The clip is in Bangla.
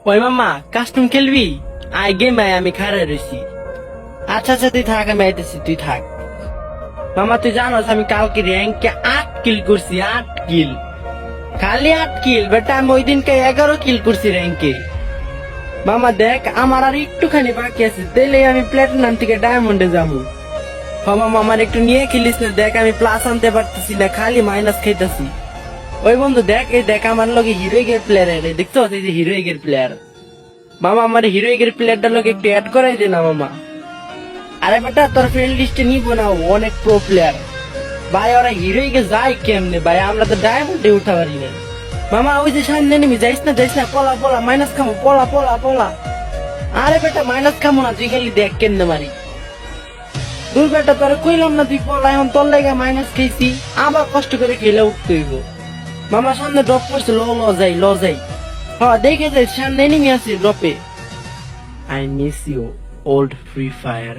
ওই মামা কাস্টম খেলবি? আই গেম আয়, আমি খাড়া রয়েছি। আচ্ছা আচ্ছা তুই থাক, আমি আইতেছি, তুই থাক। মামা তুই জানোস আমি কালকে র্যাঙ্কে 8 কিল করছি, 8 কিল, খালি 8 কিল বেটা। আমি ওই দিনকে 11 কিল করছি র্যাঙ্কে। মামা দেখ আমার আর একটুখানি বাকি আছে, তাইলে আমি প্ল্যাটিনাম থেকে ডায়মন্ডে যাবো। মামা আমার একটু নিয়ে খেলিস না, দেখ আমি প্লাস আনতে পারতেছি না, খালি মাইনাস খাইতেছি। ওই বন্ধু দেখ, এই দেখ আমার লগে হিরোইকের প্লেয়ার, দেখছো এই যে হিরোইকের প্লেয়ার। মামা আমার হিরোইকের প্লেয়ারটার লগে একটু অ্যাড করাই দে না মামা। আরে বেটা তোর ফ্রেন্ড লিস্টে নিব না, অনেক প্রো প্লেয়ার ভাই। ওরা হিরোইকে যায় কেমনে ভাই, আমরা তো ডায়মন্ডে উঠা পারি না। মামা ওই যে সামনে নেমি, যাইস না যাইস না, পলা পলা মাইনাস খামো, পলা পলা পলা। আরে বেটা মাইনাস খামো না, তুই খালি দেখ কেমনে মারি। দুই বেটা তোর কইলাম না তুই পলা, এখন তোর লাগা মাইনাস খেয়েছি, আবার কষ্ট করে খেলে উঠতে হইব। মামা সামনে ড্রপ করছে, ল ল যাই ল যাই। হ্যাঁ দেখে যাই সামনে এনিমি আছে ড্রপে। I miss you old Free fire.